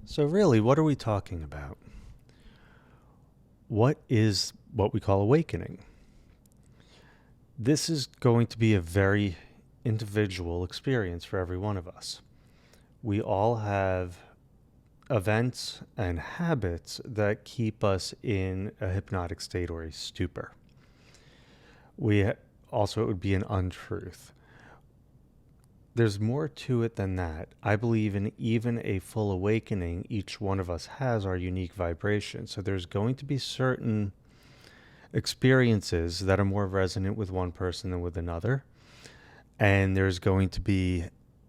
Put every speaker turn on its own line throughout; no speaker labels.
So, really, what are we talking about? What is what we call awakening? This is going to be a very individual experience for every one of us. We all have events and habits that keep us in a hypnotic state or a stupor. We also, it would be an untruth. There's more to it than that. I believe in even a full awakening, each one of us has our unique vibration. So there's going to be certain experiences that are more resonant with one person than with another. And there's going to be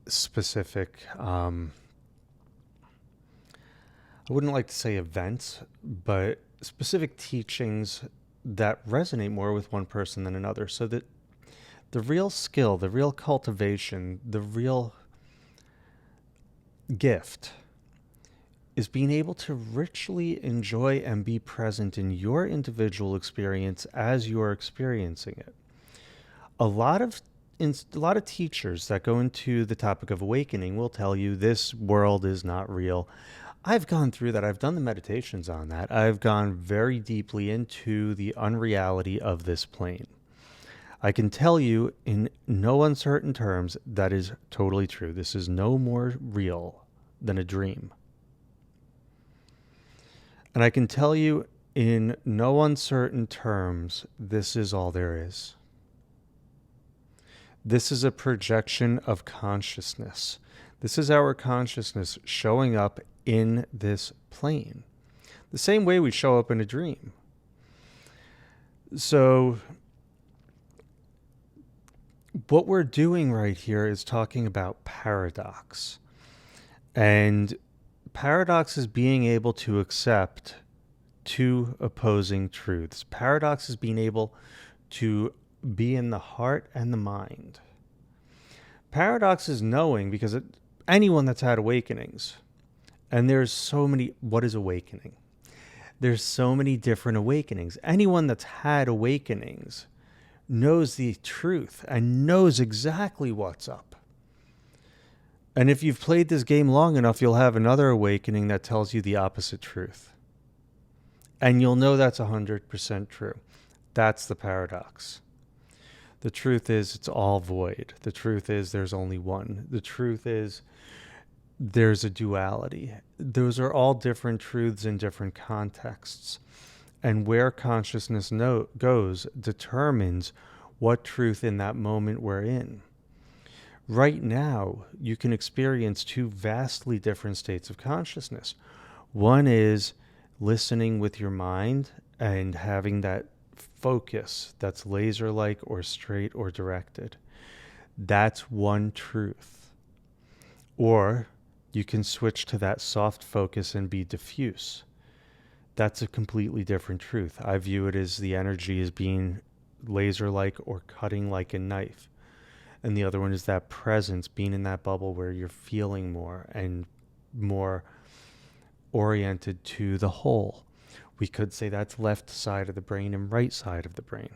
specific, I wouldn't like to say events, but specific teachings that resonate more with one person than another. So that the real skill, the real cultivation, the real gift is being able to richly enjoy and be present in your individual experience as you're experiencing it. A lot of a lot of teachers that go into the topic of awakening will tell you this world is not real. I've gone through that. I've done the meditations on that. I've gone very deeply into the unreality of this plane. I can tell you in no uncertain terms that is totally true. This is no more real than a dream. And I can tell you in no uncertain terms, this is all there is. This is a projection of consciousness. This is our consciousness showing up in this plane, the same way we show up in a dream. So, what we're doing right here is talking about paradox. And paradox is being able to accept two opposing truths. Paradox is being able to be in the heart and the mind. Paradox is knowing, because anyone that's had awakenings, and there's so many, what is awakening? There's so many different awakenings. Anyone that's had awakenings knows the truth and knows exactly what's up. And if you've played this game long enough, you'll have another awakening that tells you the opposite truth. And you'll know that's 100% true. That's the paradox. The truth is it's all void. The truth is there's only one. The truth is there's a duality. Those are all different truths in different contexts. And where consciousness goes determines what truth in that moment we're in. Right now, you can experience two vastly different states of consciousness. One is listening with your mind and having that focus that's laser-like or straight or directed. That's one truth. Or you can switch to that soft focus and be diffuse. That's a completely different truth. I view it as the energy as being laser-like or cutting like a knife. And the other one is that presence, being in that bubble where you're feeling more and more oriented to the whole. We could say that's left side of the brain and right side of the brain.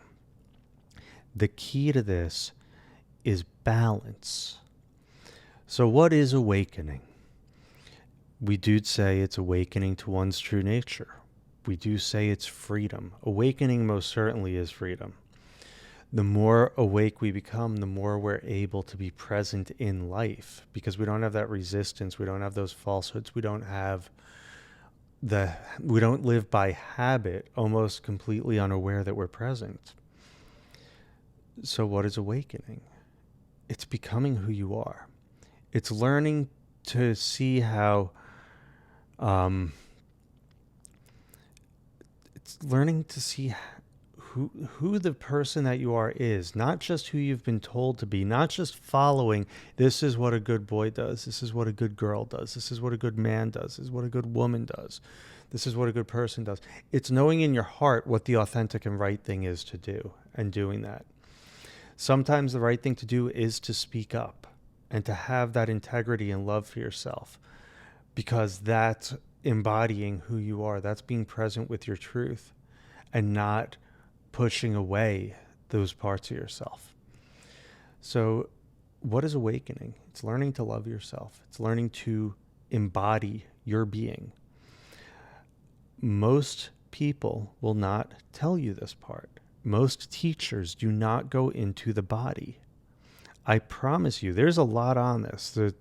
The key to this is balance. So what is awakening? We do say it's awakening to one's true nature. We do say it's freedom. Awakening most certainly is freedom. The more awake we become, the more we're able to be present in life, because we don't have that resistance. We don't have those falsehoods. We don't live by habit, almost completely unaware that we're present. So what is awakening? It's becoming who you are. It's learning to see how, it's learning to see who the person that you are is, not just who you've been told to be, not just following, this is what a good boy does, this is what a good girl does, this is what a good man does, this is what a good woman does, this is what a good person does. It's knowing in your heart what the authentic and right thing is to do, and doing that. Sometimes the right thing to do is to speak up and to have that integrity and love for yourself, because that's embodying who you are. That's being present with your truth and not pushing away those parts of yourself. So what is awakening? It's learning to love yourself. It's learning to embody your being. Most people will not tell you this part. Most teachers do not go into the body. I promise you, there's a lot on this. There's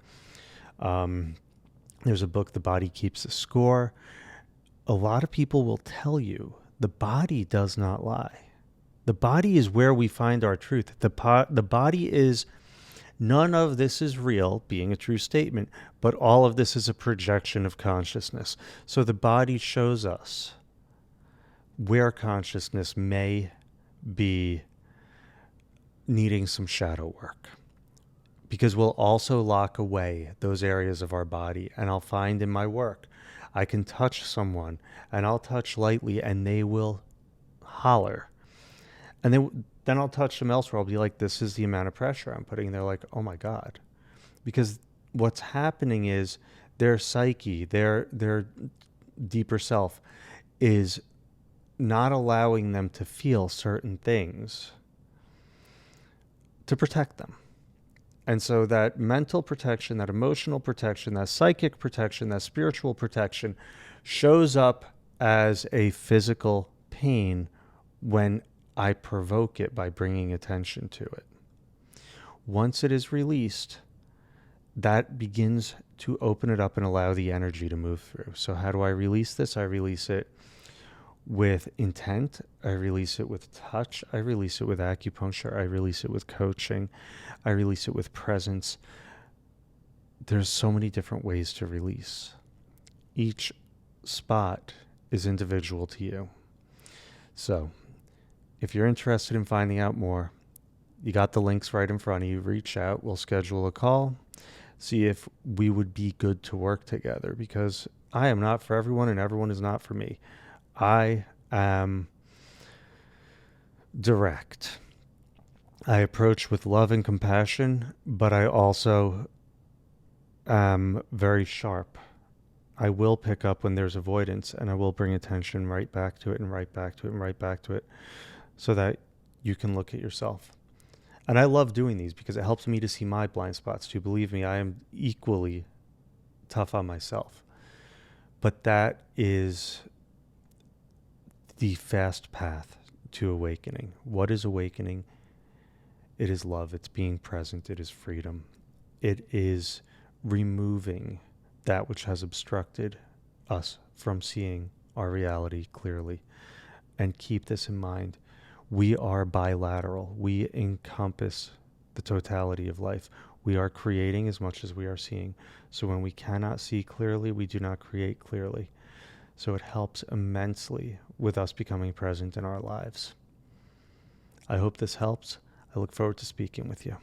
a book, The Body Keeps the Score. A lot of people will tell you the body does not lie. The body is where we find our truth. The body is, none of this is real, being a true statement, but all of this is a projection of consciousness. So the body shows us where consciousness may be needing some shadow work, because we'll also lock away those areas of our body. And I'll find in my work, I can touch someone and I'll touch lightly and they will holler. And then I'll touch them elsewhere. I'll be like, this is the amount of pressure I'm putting. And they're like, oh my God. Because what's happening is their psyche, their deeper self is not allowing them to feel certain things to protect them. And so that mental protection, that emotional protection, that psychic protection, that spiritual protection shows up as a physical pain when I provoke it by bringing attention to it. Once it is released, that begins to open it up and allow the energy to move through. So how do I release this? I release it with intent. I release it with touch. I release it with acupuncture. I release it with coaching. I release it with presence. There's so many different ways to release. Each spot is individual to you. So if you're interested in finding out more, you got the links right in front of you. Reach out. We'll schedule a call. See if we would be good to work together, because I am not for everyone and everyone is not for me. I am direct. I approach with love and compassion, but I also am very sharp. I will pick up when there's avoidance, and I will bring attention right back to it and right back to it and right back to it, so that you can look at yourself. And I love doing these because it helps me to see my blind spots too. Believe me, I am equally tough on myself. But that is the fast path to awakening. What is awakening? It is love. It's being present. It is freedom. It is removing that which has obstructed us from seeing our reality clearly. And keep this in mind. We are bilateral. We encompass the totality of life. We are creating as much as we are seeing. So when we cannot see clearly, we do not create clearly. So it helps immensely with us becoming present in our lives. I hope this helps. I look forward to speaking with you.